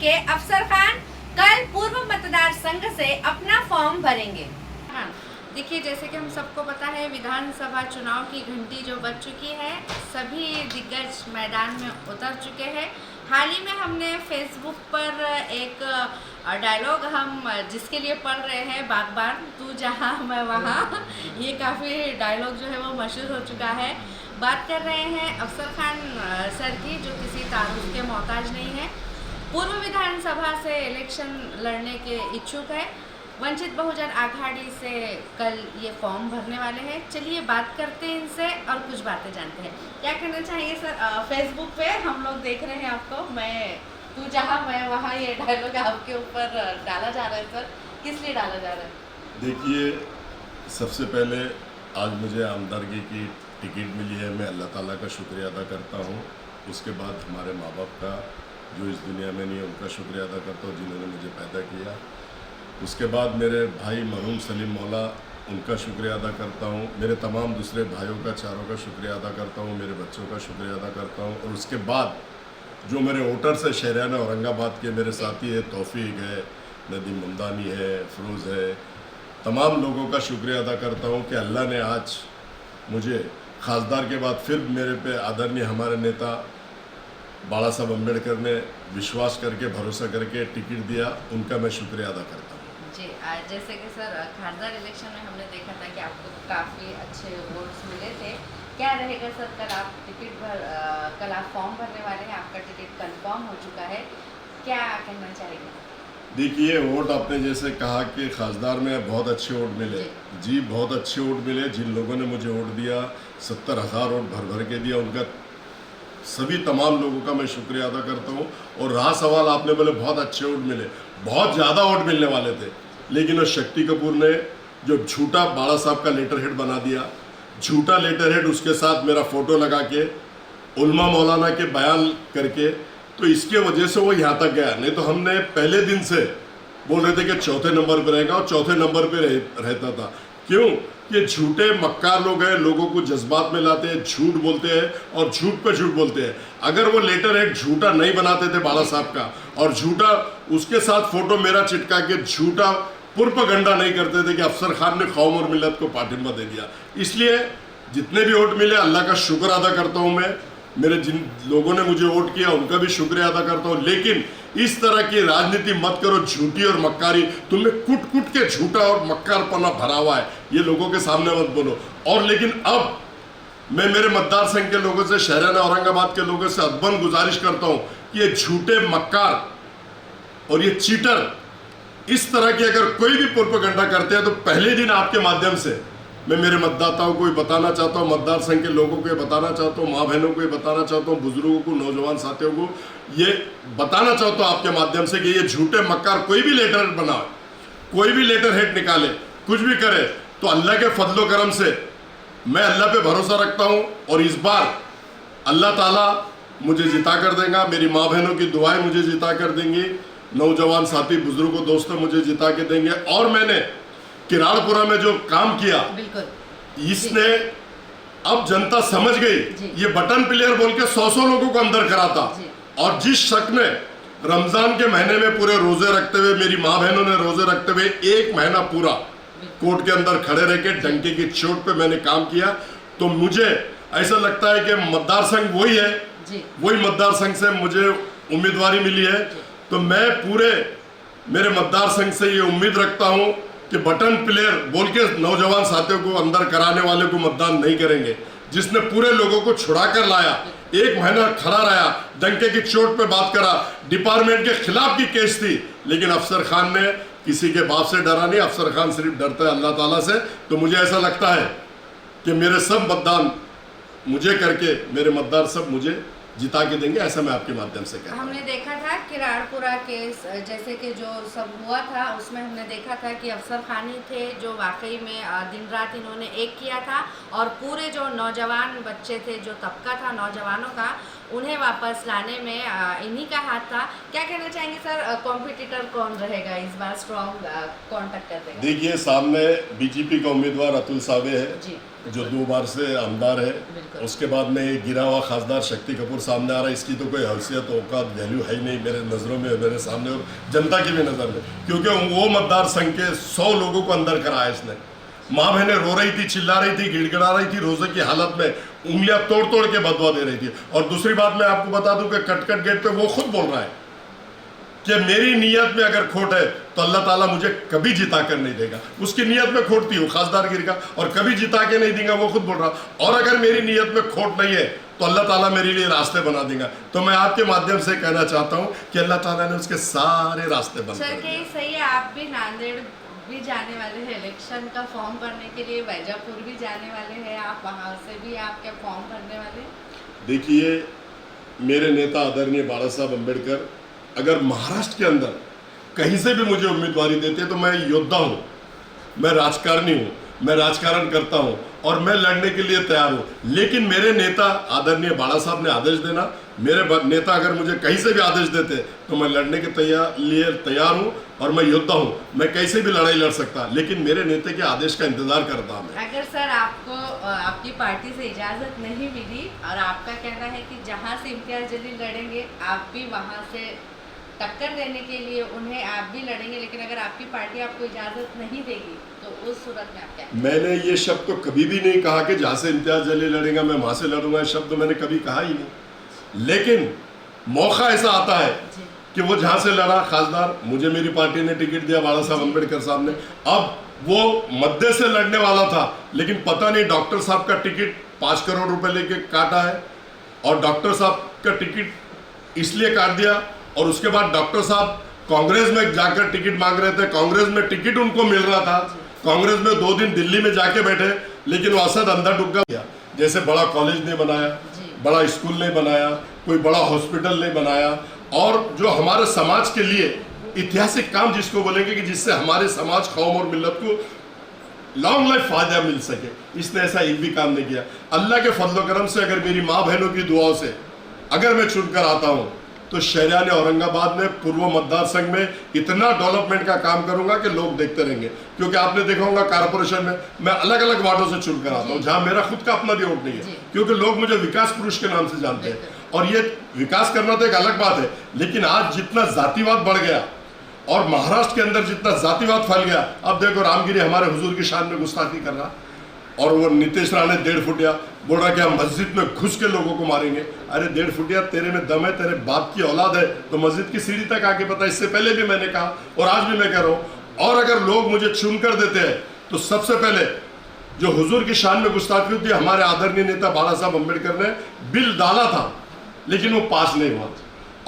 के अफसर खान कल पूर्व मतदार संघ से अपना फॉर्म भरेंगे। हाँ, देखिए, जैसे कि हम सबको पता है विधानसभा चुनाव की घंटी जो बज चुकी है, सभी दिग्गज मैदान में उतर चुके हैं। हाल ही में हमने फेसबुक पर एक डायलॉग हम जिसके लिए पढ़ रहे हैं, बागबान तू जहाँ मैं वहाँ, ये काफ़ी डायलॉग जो है वो मशहूर हो चुका है। बात कर रहे हैं अफसर खान सर की, जो किसी तारुफ के मोहताज नहीं है। पूर्व विधानसभा से इलेक्शन लड़ने के इच्छुक है। वंचित बहुजन आघाड़ी से कल ये फॉर्म भरने वाले हैं। चलिए बात करते हैं इनसे और कुछ बातें जानते हैं। क्या कहना चाहिए सर? फेसबुक पे हम लोग देख रहे हैं आपको, मैं तू जहाँ मैं वहाँ, ये डायलॉग आपके ऊपर डाला जा रहा है सर, किस लिए डाला जा रहा है? देखिए, सबसे पहले आज मुझे आमदरगी की टिकट मिली है, मैं अल्लाह ताला का शुक्रिया अदा करता हूँ। उसके बाद हमारे माँ बाप का, जो इस दुनिया में नहीं है, उनका शुक्रिया अदा करता हूँ जिन्होंने मुझे पैदा किया। उसके बाद मेरे भाई मरहूम सलीम मौला, उनका शुक्रिया अदा करता हूँ। मेरे तमाम दूसरे भाइयों का, चारों का शुक्रिया अदा करता हूँ। मेरे बच्चों का शुक्रिया अदा करता हूँ। और उसके बाद जो मेरे वोटर्स है शहरियान औरंगाबाद के, मेरे साथी है, तौफीक है, नदीम ममदानी है, फ़रोज़ है, तमाम लोगों का शुक्रिया अदा करता हूँ कि अल्लाह ने आज मुझे खासदार के बाद फिर मेरे पे आदरणीय हमारे नेता बाला साहब अम्बेडकर ने विश्वास करके, भरोसा करके टिकट दिया। उनका मैं शुक्रिया अदा करता हूँ। जी, जैसे कि सर खासदार इलेक्शन में हमने देखा था कि आपको काफ़ी अच्छे वोट्स मिले थे। क्या रहेगा सर, कल आप कल आप फॉर्म भरने वाले हैं, आपका टिकट कंफर्म हो चुका है, क्या कहना चाहेंगे? देखिए, वोट आपने जैसे कहा कि खासदार में बहुत अच्छे वोट मिले। जी, बहुत अच्छे वोट मिले। जिन लोगों ने मुझे वोट दिया, 70,000 वोट भर भर के दिया, उनका सभी तमाम लोगों का मैं शुक्रिया अदा करता हूँ। और रहा सवाल, आपने बोले बहुत अच्छे वोट मिले, बहुत ज़्यादा वोट मिलने वाले थे, लेकिन उस शक्ति कपूर ने जो झूठा बाला साहब का लेटर हेड बना दिया, झूठा लेटर हेड, उसके साथ मेरा फ़ोटो लगा के, उलमा मौलाना के बयान करके, तो इसके वजह से वो यहाँ तक गया। नहीं तो हमने पहले दिन से बोल रहे थे कि चौथे नंबर पर रहेगा, और चौथे नंबर पर रहता था। क्यों? ये झूठे मक्कार लोग हैं, लोगों को जज्बात में लाते हैं, झूठ बोलते हैं और झूठ पे झूठ बोलते हैं। अगर वो लेटर हेड झूठा नहीं बनाते थे बाला साहब का, और झूठा उसके साथ फोटो मेरा चिटका के झूठा पुरपगंडा नहीं करते थे कि अफसर खान ने कौम और मिल्लत को पाठिंबा दे दिया। इसलिए जितने भी वोट मिले, अल्लाह का शुक्र अदा करता हूँ मैं। मेरे जिन लोगों ने मुझे वोट किया, उनका भी शुक्रिया अदा करता हूँ। लेकिन इस तरह की राजनीति मत करो, झूठी और मक्कारी। तुमने कुट कुट के झूठा और मक्कारपना भरा हुआ है, ये लोगों के सामने मत बोलो। और लेकिन अब मैं मेरे मतदार संघ के लोगों से, शहरान औरंगाबाद के लोगों से अदबन गुजारिश करता हूँ कि ये झूठे मक्कार और ये चीटर, इस तरह की अगर कोई भी प्रोपेगेंडा करते हैं, तो पहले दिन आपके माध्यम से मैं मेरे मतदाताओं को ये बताना चाहता हूँ, मतदार संघ के लोगों को ये बताना चाहता हूँ, माँ बहनों को ये बताना चाहता हूँ, बुजुर्गों को, नौजवान साथियों को ये बताना चाहता हूँ आपके माध्यम से कि ये झूठे मक्कार कोई भी लेटर हेड बनाए, कोई भी लेटर हेड निकाले, कुछ भी करे, तो अल्लाह के फजलो करम से मैं अल्लाह पे भरोसा रखता हूँ। और इस बार अल्लाह ताला मुझे जिता कर देगा, मेरी माँ बहनों की दुआएं मुझे जिता कर देंगी, नौजवान साथी, बुजुर्गों, दोस्तों मुझे जिता के देंगे। और मैंने किराड़पुरा में जो काम किया, इसने अब जनता समझ गई। ये बटन प्लेयर बोल के 100 लोगों को अंदर करा था। और जिस शख्स ने रमजान के महीने में पूरे रोजे रखते हुए, मेरी माँ बहनों ने रोजे रखते हुए 1 महीना पूरा कोर्ट के अंदर खड़े रह के डंके की चोट पे मैंने काम किया, तो मुझे ऐसा लगता है कि मतदार संघ वही है, वही मतदार संघ से मुझे उम्मीदवारी मिली है। तो मैं पूरे मेरे मतदार संघ से ये उम्मीद रखता हूँ कि बटन प्लेयर बोल के नौजवान साथियों को अंदर कराने वाले को मतदान नहीं करेंगे। जिसने पूरे लोगों को छुड़ा कर लाया, 1 महीना खड़ा रहा, डंके की चोट पे बात करा, डिपार्टमेंट के खिलाफ की केस थी, लेकिन अफसर खान ने किसी के बाप से डरा नहीं। अफसर खान सिर्फ डरता है अल्लाह ताला से। तो मुझे ऐसा लगता है कि मेरे सब मतदान मुझे करके मेरे मतदार सब मुझे जिता के देंगे, ऐसा मैं आपके माध्यम से कहता हूं। हमने देखा था किराड़पुरा केस जैसे कि जो सब हुआ था, उसमें हमने देखा था कि अफसर खानी थे जो वाकई में दिन रात इन्होंने एक किया था, और पूरे जो नौजवान बच्चे थे, जो तबका था नौजवानों का, उन्हें वापस लाने में इन्हीं का हाथ था। क्या कहना चाहेंगे सर, कॉम्पिटिटर कौन रहेगा इस बार, स्ट्रॉन्ग कौन टक्कर देगा? देखिए, सामने बीजेपी का उम्मीदवार अतुल सावे है। जी। जो 2 बार से आमदार है, उसके बाद में ये गिरा हुआ खासदार शक्ति कपूर सामने आ रहा है। इसकी तो कोई हैसियत औकात वैल्यू है ही नहीं मेरे नज़रों में, मेरे सामने और जनता की भी नज़र में, क्योंकि वो मतदार संघ के 100 लोगों को अंदर कराया इसने। माँ बहनें रो रही थी, चिल्ला रही थी, गिड़गिड़ा रही थी, रोजे की हालत में उंगलियां तोड़ तोड़ के बदवा दे रही थी। और दूसरी बात मैं आपको बता दूं कि कट गेट पे वो खुद बोल रहा है कि मेरी नीयत में अगर खोट है तो अल्लाह ताला मुझे कभी जिता कर नहीं देगा। उसकी नीयत में खोट थी वो खासदारगिरी का, और कभी जिता के नहीं देगा, वो खुद बोल रहा। और अगर मेरी नीयत में खोट नहीं है तो अल्लाह ताला मेरे लिए रास्ते बना देगा। तो मैं आपके माध्यम से कहना चाहता हूँ कि अल्लाह ताला ने उसके सारे रास्ते बंद कर दिए। सही है, आप भी नांदेड़ भी जाने वाले हैं इलेक्शन का फॉर्म भरने के लिए, वैजापुर भी जाने वाले हैं, आप वहाँ से भी आप क्या फॉर्म भरने वाले? देखिए, मेरे नेता आदरणीय बाला साहब अम्बेडकर अगर महाराष्ट्र के अंदर कहीं से भी मुझे उम्मीदवारी देते तो मैं योद्धा हूँ, मैं राजकारणी हूँ, मैं राजकारण करता हूँ और मैं लड़ने के लिए तैयार हूँ। लेकिन मेरे नेता आदरणीय बाला साहब ने आदेश देना, मेरे नेता अगर मुझे कहीं से भी आदेश देते तो मैं लड़ने के लिए तैयार हूँ और मैं योद्धा हूँ, मैं कैसे भी लड़ाई लड़ सकता, लेकिन मेरे नेता के आदेश का इंतजार करता हूँ। अगर सर आपको आपकी पार्टी से इजाज़त नहीं मिली और आपका कहना है कि जहाँ से इम्तियाज़ जलील लड़ेंगे आप भी वहाँ से टक्कर देने के लिए उन्हें आप भी लड़ेंगे, लेकिन अगर आपकी पार्टी आपको इजाज़त नहीं देगी तो उस सूरत में आप क्या? मैंने ये शब्द तो कभी भी नहीं कहा कि जहाँ से इम्तियाज़ जलील लड़ेगा मैं वहाँ से लड़ूंगा, शब्द मैंने कभी कहा ही नहीं। लेकिन मौका ऐसा आता है कि वो जहाँ से लड़ा खासदार, मुझे मेरी पार्टी ने टिकट दिया बाला साहब अम्बेडकर साहब ने, अब वो मध्य से लड़ने वाला था, लेकिन पता नहीं डॉक्टर साहब का टिकट 5 करोड़ रुपए लेके काटा है, और डॉक्टर साहब का टिकट इसलिए काट दिया, और उसके बाद डॉक्टर साहब कांग्रेस में जाकर टिकट मांग रहे थे, कांग्रेस में टिकट उनको मिल रहा था, कांग्रेस में 2 दिन दिल्ली में जाके बैठे, लेकिन वो असद अंदर डुक्का गया। जैसे बड़ा कॉलेज नहीं बनाया, बड़ा स्कूल नहीं बनाया, कोई बड़ा हॉस्पिटल नहीं बनाया, और जो हमारे समाज के लिए ऐतिहासिक काम जिसको बोलेंगे कि जिससे हमारे समाज, कौम और मिल्लत को लॉन्ग लाइफ फायदा मिल सके, इसने ऐसा एक भी काम नहीं किया। अल्लाह के फजल करम से अगर मेरी माँ बहनों की दुआओं से अगर मैं चुनकर आता हूँ तो शहरियान औरंगाबाद में पूर्व मतदार संघ में इतना डेवलपमेंट का काम करूंगा कि लोग देखते रहेंगे। क्योंकि आपने देखा होगा कारपोरेशन में मैं अलग अलग वार्डों से चुनकर आता हूँ जहां मेरा खुद का अपना भी वोट नहीं है, क्योंकि लोग मुझे विकास पुरुष के नाम से जानते हैं। और ये विकास करना तो एक अलग बात है, लेकिन आज जितना जातिवाद बढ़ गया और महाराष्ट्र के अंदर जितना जातिवाद फैल गया, अब देखो रामगिरी हमारे हुजूर की शान में गुस्ताखी कर रहा, और वो नीतीश राणे 1.5 फुटिया बोल रहा कि हम मस्जिद में घुस के लोगों को मारेंगे। अरे 1.5 फुटिया, तेरे में दम है, तेरे बाप की औलाद है तो मस्जिद की सीढ़ी तक आके पता। इससे पहले भी मैंने कहा और आज भी मैं कह रहा हूँ, और अगर लोग मुझे चुन कर देते हैं तो सबसे पहले जो हुजूर की शान में गुस्ताखी होती है, हमारे आदरणीय नेता बाला साहब अम्बेडकर ने बिल डाला था लेकिन वो पास नहीं हुआ।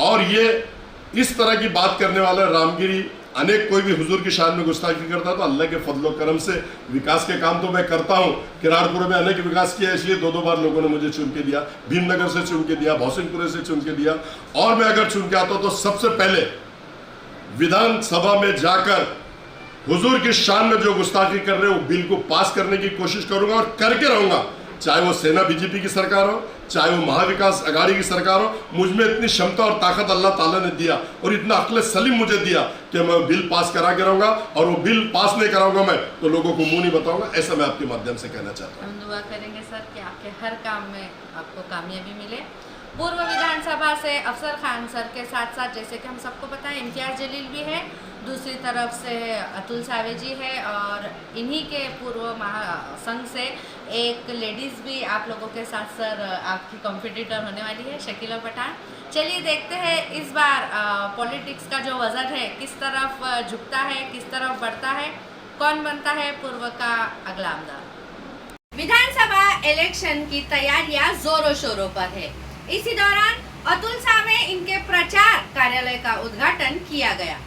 और ये इस तरह की बात करने वाला रामगिरी अनेक कोई भी हुजूर की शान में गुस्ताखी करता, तो अल्लाह के फजलो करम से विकास के काम तो मैं करता हूँ। किराड़पुर में अनेक विकास किया, इसलिए 2-2 बार लोगों ने मुझे चुन के दिया, भीमनगर से चुन के दिया, भौसिंगपुरे से चुन के दिया। और मैं अगर चुन के आता हूँ तो सबसे पहले विधानसभा में जाकर हुजूर की शान में जो गुस्ताखी कर रहे हैं वो बिल को पास करने की कोशिश करूंगा और करके रहूंगा, चाहे वो सेना बीजेपी की सरकार हो, चाहे वो महाविकास अघाड़ी की सरकार हो। मुझ में इतनी क्षमता और ताकत अल्लाह ताला ने दिया और इतना अक्ल सलीम मुझे दिया कि मैं बिल पास करा के रहूंगा, और वो बिल पास नहीं कराऊंगा मैं तो लोगों को मुंह नहीं बताऊंगा। ऐसा मैं आपके माध्यम से कहना चाहता हूँ। हम दुआ करेंगे सर कि आपके हर काम में आपको कामयाबी मिले। पूर्व विधानसभा से अफसर खान सर के साथ साथ, जैसे कि हम सबको पता है, इम्तियाज़ जलील भी है, दूसरी तरफ से अतुल सावे जी है, और इन्हीं के पूर्व महासंघ से एक लेडीज़ भी आप लोगों के साथ सर आपकी कॉम्पिटिटर होने वाली है, शकीला पठान। चलिए देखते हैं इस बार पॉलिटिक्स का जो वजन है किस तरफ झुकता है, किस तरफ बढ़ता है, कौन बनता है पूर्व का अगला आमदार। विधानसभा इलेक्शन की तैयारियां जोरों शोरों पर है। इसी दौरान अतुल सावे इनके प्रचार कार्यालय का उद्घाटन किया गया।